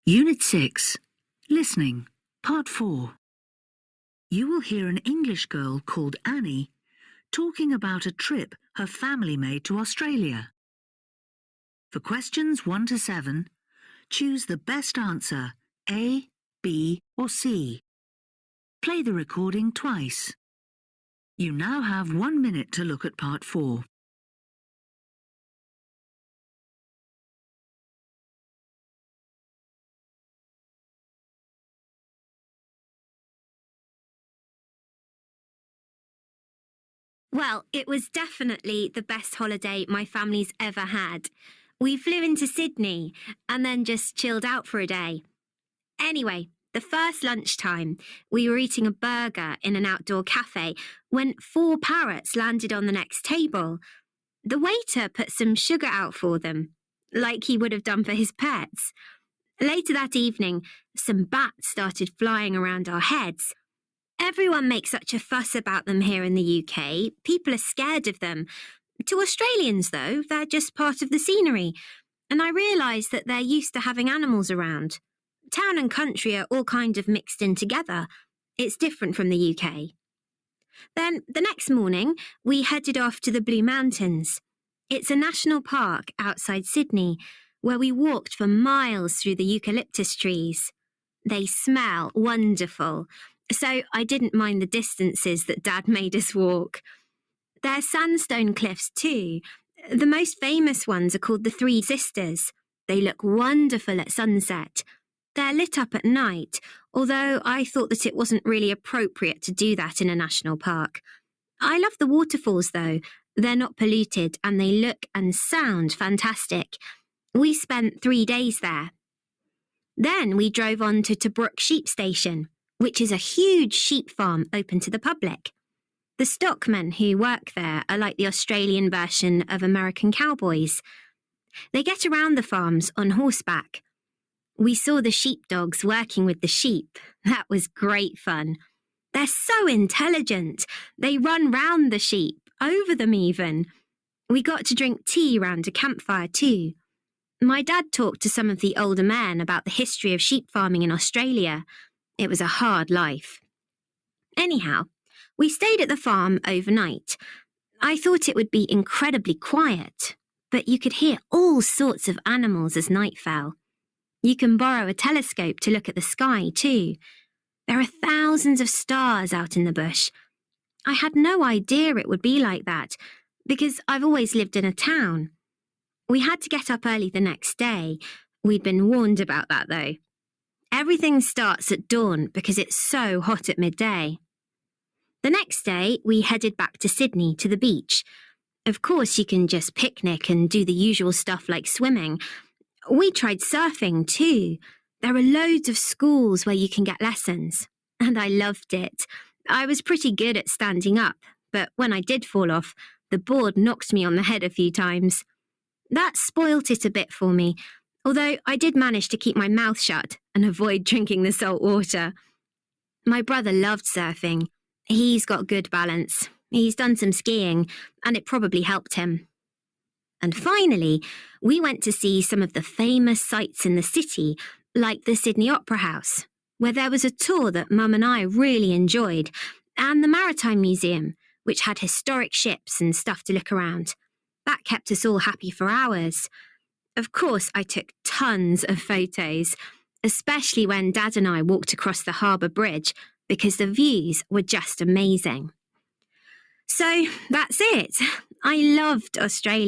Unit 6, Listening, Part 4. You will hear an English girl called Annie talking about a trip her family made to Australia. For questions 1 to 7, choose the best answer, A, B or C. Play the recording twice. You now have 1 minute to look at Part 4. Well, it was definitely the best holiday my family's ever had. We flew into Sydney and then just chilled out for a day. Anyway, the first lunchtime, we were eating a burger in an outdoor cafe when 4 parrots landed on the next table. The waiter put some sugar out for them, like he would have done for his pets. Later that evening, some bats started flying around our heads. Everyone makes such a fuss about them here in the UK. People are scared of them. To Australians, though, they're just part of the scenery. And I realised that they're used to having animals around. Town and country are all kind of mixed in together. It's different from the UK. Then, the next morning, we headed off to the Blue Mountains. It's a national park outside Sydney, where we walked for miles through the eucalyptus trees. They smell wonderful. So I didn't mind the distances that Dad made us walk. They're sandstone cliffs too. The most famous ones are called the Three Sisters. They look wonderful at sunset. They're lit up at night, although I thought that it wasn't really appropriate to do that in a national park. I love the waterfalls though. They're not polluted and they look and sound fantastic. We spent 3 days there. Then we drove on to Tobruk Sheep Station, which is a huge sheep farm open to the public. The stockmen who work there are like the Australian version of American cowboys. They get around the farms on horseback. We saw the sheepdogs working with the sheep. That was great fun. They're so intelligent. They run round the sheep, over them even. We got to drink tea round a campfire too. My dad talked to some of the older men about the history of sheep farming in Australia. It was a hard life. Anyhow, we stayed at the farm overnight. I thought it would be incredibly quiet, but you could hear all sorts of animals as night fell. You can borrow a telescope to look at the sky too. There are thousands of stars out in the bush. I had no idea it would be like that, because I've always lived in a town. We had to get up early the next day. We'd been warned about that though. Everything starts at dawn because it's so hot at midday. The next day, we headed back to Sydney to the beach. Of course, you can just picnic and do the usual stuff like swimming. We tried surfing too. There are loads of schools where you can get lessons. And I loved it. I was pretty good at standing up, but when I did fall off, the board knocked me on the head a few times. That spoilt it a bit for me, although I did manage to keep my mouth shut and avoid drinking the salt water. My brother loved surfing. He's got good balance. He's done some skiing, and it probably helped him. And finally, we went to see some of the famous sights in the city, like the Sydney Opera House, where there was a tour that Mum and I really enjoyed, and the Maritime Museum, which had historic ships and stuff to look around. That kept us all happy for hours. Of course, I took tons of photos, especially when Dad and I walked across the harbour bridge because the views were just amazing. So that's it. I loved Australia.